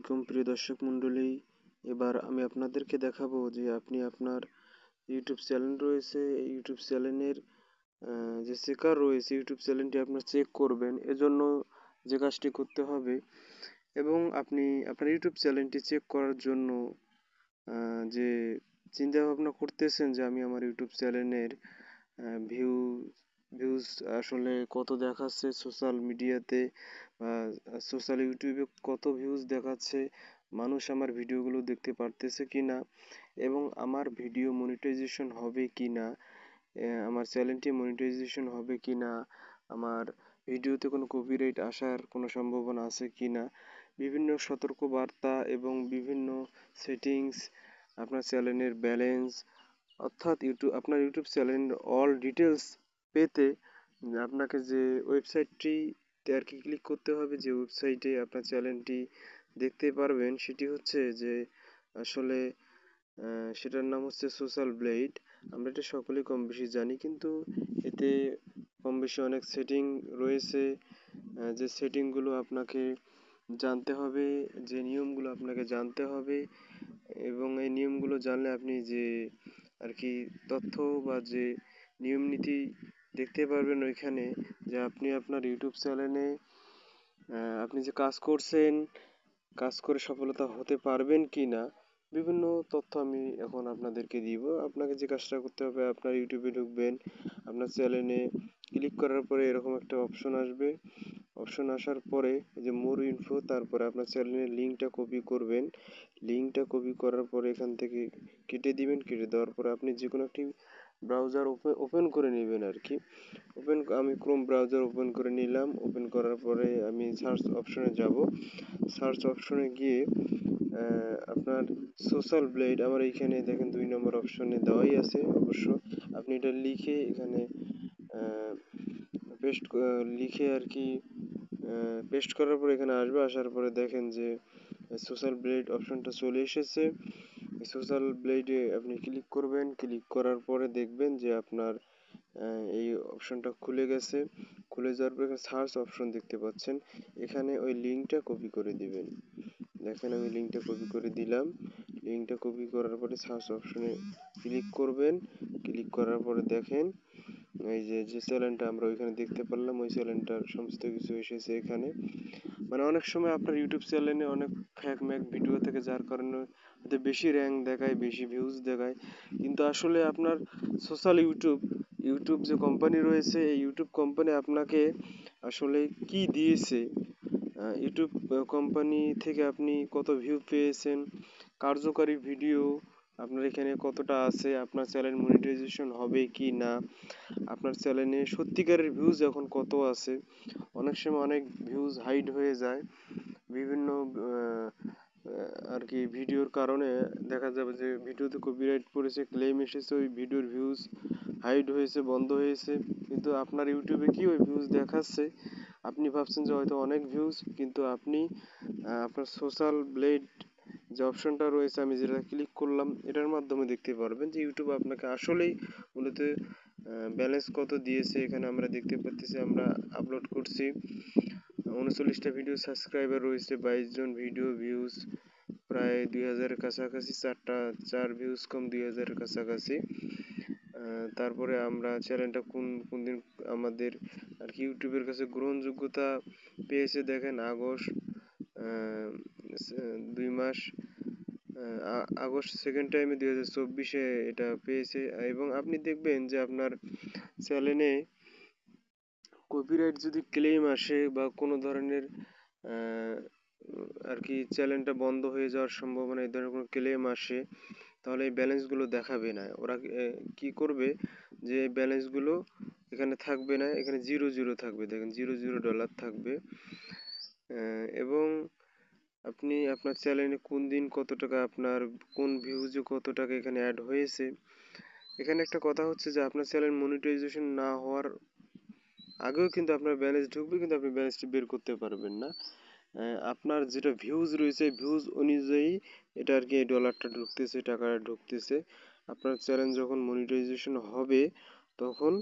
আলাইকুম প্রিয় দর্শক মণ্ডলী। এবার আমি আপনাদেরকে দেখাবো যে আপনি আপনার ইউটিউব চ্যানেল রয়েছে, এই ইউটিউব চ্যানেলের যে চেকার রয়েছে, ইউটিউব চ্যানেলটি আপনার চেক করবেন। এজন্য যে কাজটি করতে হবে এবং আপনি আপনার ইউটিউব চ্যানেলটি চেক করার জন্য যে চিন্তা ভাবনা করতেছেন যে আমি আমার ইউটিউব চ্যানেলের ভিউজ আসলে কত দেখাচ্ছে সোশ্যাল মিডিয়াতে বা সোশ্যাল ইউটিউবে কত ভিউজ দেখাচ্ছে, মানুষ আমার ভিডিওগুলো দেখতে পারতেছে কিনা এবং আমার ভিডিও মনিটাইজেশন হবে কিনা, আমার চ্যানেলটি মনিটাইজেশন হবে কিনা, আমার ভিডিওতে কোনো কপিরাইট আসার কোনো সম্ভাবনা আছে কিনা, বিভিন্ন সতর্কবার্তা এবং বিভিন্ন সেটিংস, আপনার চ্যানেলের ব্যালেন্স, অর্থাৎ আপনার ইউটিউব চ্যানেলের অল ডিটেলস পেতে আপনাকে যে ওয়েবসাইটটিতে আর কি ক্লিক করতে হবে, যে ওয়েবসাইটে আপনার চ্যানেলটি দেখতে পারবেন সেটি হচ্ছে যে আসলে সেটার নাম হচ্ছে সোশ্যাল ব্লেড। আমরা এটা সকলেই কম বেশি জানি, কিন্তু এতে কম বেশি অনেক সেটিং রয়েছে, যে সেটিংগুলো আপনাকে জানতে হবে, যে নিয়মগুলো আপনাকে জানতে হবে এবং এই নিয়মগুলো জানলে আপনি যে আর কি তথ্য বা যে নিয়ম নীতি দেখতে পারবেন ওইখানে, যে আপনি আপনার ইউটিউব চ্যানেলে আপনি যে কাজ করছেন, কাজ করে সফলতা হতে পারবেন কি না, বিভিন্ন তথ্য আমি এখন আপনাদেরকে দিব। আপনাকে যে কাজটা করতে হবে, আপনার ইউটিউবে ঢুকবেন, আপনার চ্যানেলে ক্লিক করার পরে এরকম একটা অপশন আসবে। অপশন আসার পরে যে মোর ইনফো, তারপরে আপনার চ্যানেলের লিঙ্কটা কপি করবেন। লিঙ্কটা কপি করার পরে এখান থেকে কেটে দিবেন। কেটে দেওয়ার পরে আপনি যে কোনো একটি ব্রাউজার ওপেন করে নেবেন আর কি। আমি ক্রোম ব্রাউজার ওপেন করে নিলাম। ওপেন করার পরে আমি সার্চ অপশনে যাব। সার্চ অপশনে গিয়ে আপনার সোশ্যাল ব্লেড, আমার এইখানে দেখেন 2 নম্বর অপশনে দেওয়াই আছে অবশ্য। আপনি এটা লিখে এখানে লিখে আর কি পেস্ট করার পরে এখানে আসবে। আসার পরে দেখেন যে সোশ্যাল ব্লেড অপশনটা চলে এসেছে। সোশ্যাল ব্লেডে আপনি ক্লিক করবেন। ক্লিক করার পরে দেখবেন যে আপনার এই অপশনটা খুলে গেছে। খুলে যাওয়ার পরে সার্চ অপশন দেখতে পাচ্ছেন, এখানে ওই লিঙ্কটা কপি করে দিবেন। দেখেন আমি লিঙ্কটা কপি করে দিলাম। লিঙ্কটা কপি করার পরে সার্চ অপশনে ক্লিক করবেন। ক্লিক করার পরে দেখেন এই যে চ্যানেলটা আমরা ওইখানে দেখতে পারলাম, ওই চ্যানেলটার সমস্ত কিছু এসেছে এখানে। মানে অনেক সময় আপনার ইউটিউব চ্যানেলে অনেক ফ্যাক ম্যাক ভিডিও থেকে, যার কারণে হয়তো বেশি র্যাঙ্ক দেখায়, বেশি ভিউজ দেখায়, কিন্তু আসলে আপনার সোশ্যাল ইউটিউব যে কোম্পানি রয়েছে, এই ইউটিউব কোম্পানি আপনাকে আসলে কি দিয়েছে, ইউটিউব কোম্পানি থেকে আপনি কত ভিউ পেয়েছেন, কার্যকারী ভিডিও আপনার এখানে কতটা আছে, আপনার চ্যানেল মনিটাইজেশন হবে কি না, আপনার চ্যানেলে সত্যিকারের ভিউজ এখন কত আছে। অনেক সময় অনেক ভিউজ হাইড হয়ে যায় বিভিন্ন আর কি ভিডিওর কারণে। দেখা যাবে যে ভিডিওতে কপিরাইট পড়েছে, ক্লেম এসেছে, ওই ভিডিওর ভিউজ হাইড হয়েছে, বন্ধ হয়েছে, কিন্তু আপনার ইউটিউবে কি ওই ভিউজ দেখাচ্ছে। আপনি ভাবছেন যে হয়তো অনেক ভিউজ, কিন্তু আপনি আপনার সোশ্যাল ব্লেড যে অপশনটা রয়েছে, আমি যেটা ক্লিক করলাম, এটার মাধ্যমে দেখতে পারবেন যে ইউটিউব আপনাকে আসলেই মূলত ব্যালেন্স কত দিয়েছে। এখানে আমরা দেখতে পাচ্ছি আমরা আপলোড করছি 39টা ভিডিও, সাবস্ক্রাইবার রয়েছে 22 জন, ভিডিও ভিউজ প্রায় 2000-এর কাছাকাছি, 4 ভিউজ কম 2000-এর কাছাকাছি। তারপরে আমরা চ্যানেলটা কোন কোন দিন আমাদের আর কি ইউটিউবের কাছে গ্রহণযোগ্যতা পেয়েছে, দেখেন আগস্ট 2 মাস, আগস্ট সেকেন্ড টাইমে 2024-এ এটা পেয়েছে। এবং আপনি দেখবেন যে আপনার চ্যানেলে কপিরাইট যদি ক্লেম আসে বা কোনো ধরনের আর কি চ্যানেলটা বন্ধ হয়ে যাওয়ার সম্ভাবনা, এই ধরনের কোনো ক্লেম আসে, তাহলে এই ব্যালেন্সগুলো দেখাবে না। ওরা কি করবে, যে ব্যালেন্সগুলো এখানে থাকবে না, এখানে 0 থাকবে, দেখেন $0 থাকবে। এবং আপনি আপনার চ্যানেলে কোন দিন কত টাকা, আপনার কোন ভিউজে কত টাকা এখানে অ্যাড হয়েছে। এখানে একটা কথা হচ্ছে যে আপনার চ্যানেল মনিটাইজেশন না হওয়ার আগেও কিন্তু আপনার ব্যালেন্স ঢুকবে, কিন্তু আপনি ব্যালেন্সটি বের করতে পারবেন না। আপনার যেটা ভিউজ রয়েছে, ভিউজ অনুযায়ী এটা আর কি এই ডলারটা ঢুকতেছে, টাকাটা ঢুকতেছে। আপনার চ্যানেল যখন মনিটাইজেশন হবে তখন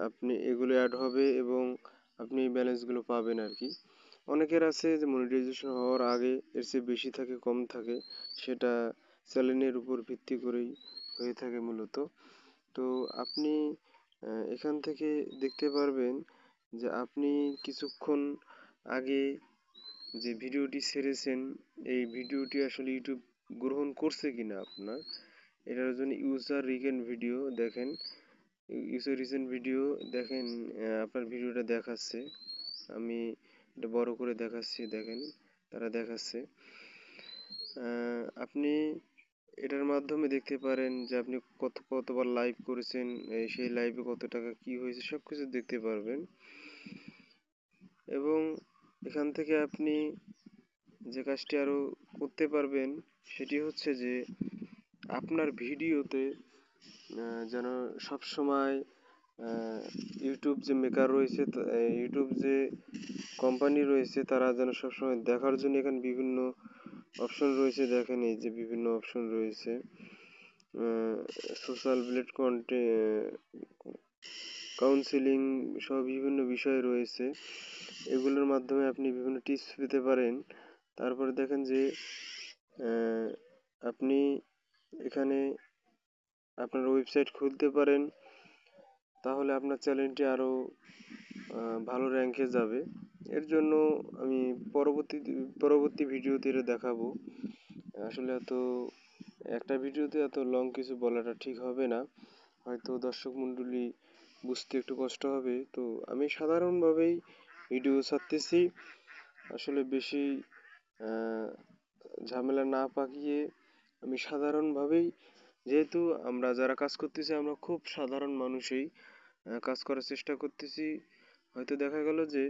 আপনি এগুলো অ্যাড হবে এবং আপনি ব্যালেন্সগুলো পাবেন আর কি। অনেকের আছে যে মনিটাইজেশন হওয়ার আগে এর চেয়ে বেশি থাকে কম থাকে, সেটা চ্যানেলের উপর ভিত্তি করেই হয়ে থাকে মূলত। তো আপনি এখান থেকে দেখতে পারবেন যে আপনি কিছুক্ষণ আগে যে ভিডিওটি ছেড়েছেন এই ভিডিওটি আসলে ইউটিউব গ্রহণ করছে কিনা আপনার, এটার জন্য ইউজার রিসেন্ট ভিডিও দেখেন। ইউজার রিসেন্ট ভিডিও দেখেন, আপনার ভিডিওটা দেখাচ্ছে, আমি এটা বড় করে দেখাচ্ছি, দেখেন তারা দেখাচ্ছে। আপনি এটার মাধ্যমে দেখতে পারেন যে আপনি কতবার লাইভ করেছেন, সেই লাইভে কত টাকা কি হয়েছে সব কিছু দেখতে পারবেন। এবং এখান থেকে আপনি যে কাজটি আরও করতে পারবেন সেটি হচ্ছে যে আপনার ভিডিওতে যেন সবসময় ইউটিউব যে মেকার রয়েছে, ইউটিউব যে কোম্পানি রয়েছে, তারা যেন সবসময় দেখার জন্য এখানে বিভিন্ন অপশন রয়েছে। দেখেন এই যে বিভিন্ন অপশন রয়েছে, সোশ্যাল ব্লেড কাউন্সিলিং সহ বিভিন্ন বিষয় রয়েছে, এগুলোর মাধ্যমে আপনি বিভিন্ন টিপস পেতে পারেন। তারপরে দেখেন যে আপনি এখানে আপনার ওয়েবসাইট খুলতে পারেন, তাহলে আপনার চ্যানেলটি আরও ভালো র্যাঙ্কে যাবে। এর জন্য আমি পরবর্তী ভিডিওতে এটা দেখাবো। আসলে একটা ভিডিওতে এত লং কিছু বলাটা ঠিক হবে না, হয়তো দর্শক মণ্ডলী বুঝতে একটু কষ্ট হবে। তো আমি সাধারণভাবেই ভিডিও ছাড়তেছি, আসলে বেশি ঝামেলা না পাকিয়ে আমি সাধারণভাবেই, যেহেতু আমরা যারা কাজ করতেছি আমরা খুব সাধারণ মানুষই কাজ করার চেষ্টা করতেছি। হয়তো দেখা গেল যে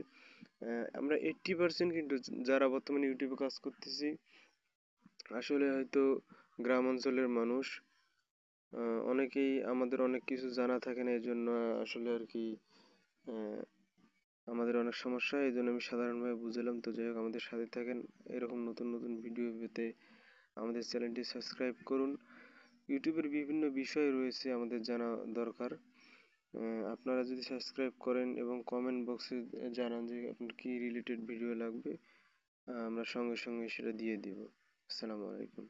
আমরা 80% কিন্তু যারা বর্তমানে ইউটিউবে কাজ করতেছি আসলে হয়তো গ্রাম অঞ্চলের মানুষ। অনেকেই আমাদের অনেক কিছু জানা থাকে না, এই জন্য আসলে আর কি আমাদের অনেক সমস্যা, এই জন্য আমি সাধারণভাবে বুঝলাম। তো যাই হোক, আমাদের সাথে থাকেন, এরকম নতুন নতুন ভিডিও পেতে আমাদের চ্যানেলটি সাবস্ক্রাইব করুন। ইউটিউবের বিভিন্ন বিষয় রয়েছে আমাদের জানা দরকার, আপনারা যদি সাবস্ক্রাইব করেন এবং কমেন্ট বক্সে জানান যে আপনার কী রিলেটেড ভিডিও লাগবে, আমরা সঙ্গে সঙ্গে সেটা দিয়ে দিব। আসসালামু আলাইকুম।